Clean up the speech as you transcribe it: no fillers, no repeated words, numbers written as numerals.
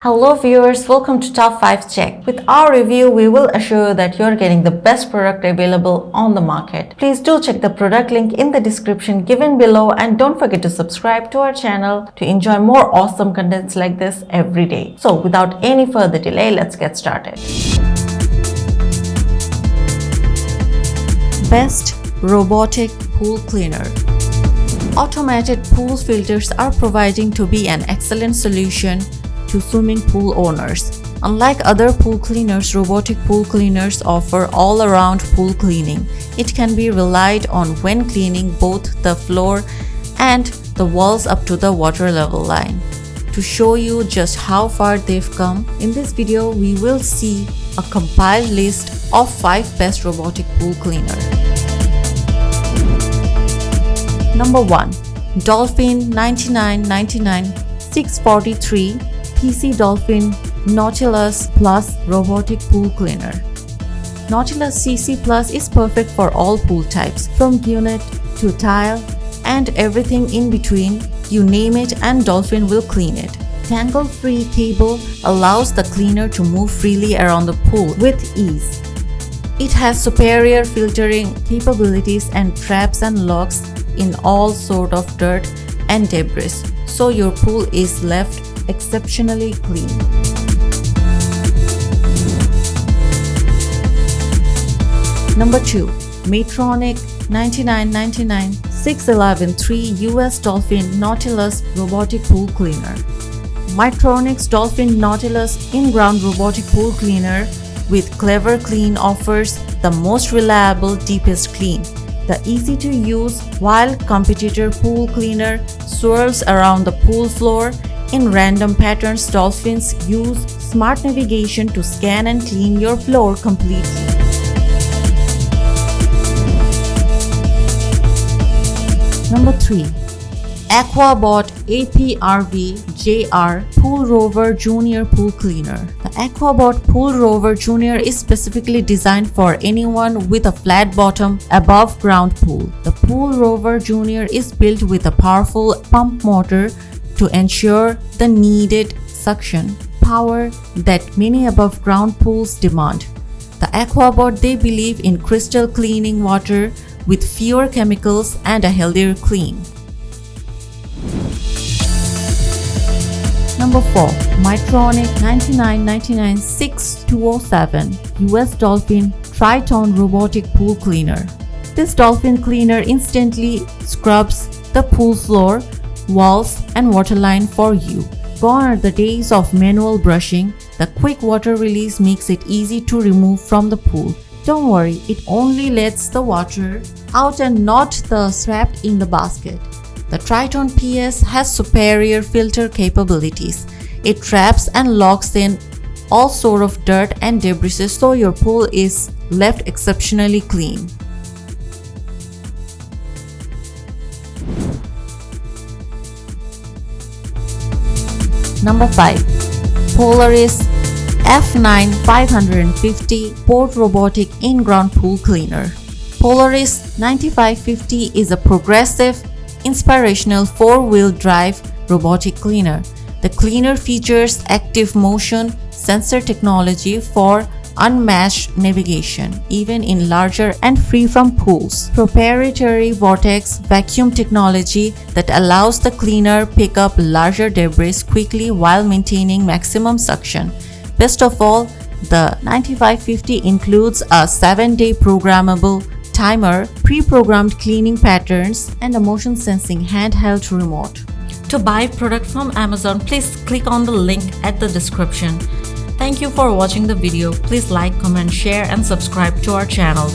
Hello viewers, welcome to Top 5 Check. With our review, we will assure that you're getting the best product available on the market. Please do check the product link in the description given below and don't forget to subscribe to our channel to enjoy more awesome contents like this every day. So without any further delay, let's get started. Best Robotic Pool Cleaner. Automated pool filters are proving to be an excellent solution to swimming pool owners. Unlike other pool cleaners, robotic pool cleaners offer all-around pool cleaning. It can be relied on when cleaning both the floor and the walls up to the water level line. To show you just how far they've come, in this video we will see a compiled list of 5 best robotic pool cleaner. Number 1. Dolphin 9999-643 PC Dolphin Nautilus Plus Robotic Pool Cleaner. Nautilus CC Plus is perfect for all pool types, from unit to tile and everything in between. You name it and Dolphin will clean it. Tangle-free cable allows the cleaner to move freely around the pool with ease. It has superior filtering capabilities and traps and locks in all sort of dirt and debris, so your pool is left exceptionally clean. Number 2. Maytronic 9999-611-3 US Dolphin Nautilus Robotic Pool Cleaner. Maytronic's Dolphin Nautilus in-ground robotic pool cleaner with Clever Clean offers the most reliable, deepest clean. The easy-to-use while competitor pool cleaner swirls around the pool floor in random patterns. Dolphins use smart navigation to scan and clean your floor completely. Number 3. Aquabot APRV JR Pool Rover Junior Pool Cleaner. The Aquabot Pool Rover Junior is specifically designed for anyone with a flat bottom above ground pool. The Pool Rover Junior is built with a powerful pump motor to ensure the needed suction power that many above ground pools demand. The Aquabot, they believe in crystal cleaning water with fewer chemicals and a healthier clean. Number 4. Maytronic 9999-6207 US Dolphin Triton Robotic Pool Cleaner. This Dolphin cleaner instantly scrubs the pool floor, walls and waterline for you. Gone are the days of manual brushing. The quick water release makes it easy to remove from the pool. Don't worry, it only lets the water out and not the trapped in the basket. The Triton PS has superior filter capabilities. It traps and locks in all sort of dirt and debris, so your pool is left exceptionally clean. Number 5. Polaris F9 550 Port Robotic In-Ground Pool Cleaner. Polaris 9550 is a progressive, inspirational 4-wheel drive robotic cleaner. The cleaner features active motion sensor technology for unmatched navigation, even in larger and free from pools. Proprietary vortex vacuum technology that allows the cleaner pick up larger debris quickly while maintaining maximum suction. Best of all, the 9550 includes a 7-day programmable timer, pre-programmed cleaning patterns, and a motion sensing handheld remote. To buy product from Amazon, please click on the link at the description. Thank you for watching the video. Please like, comment, share and subscribe to our channel.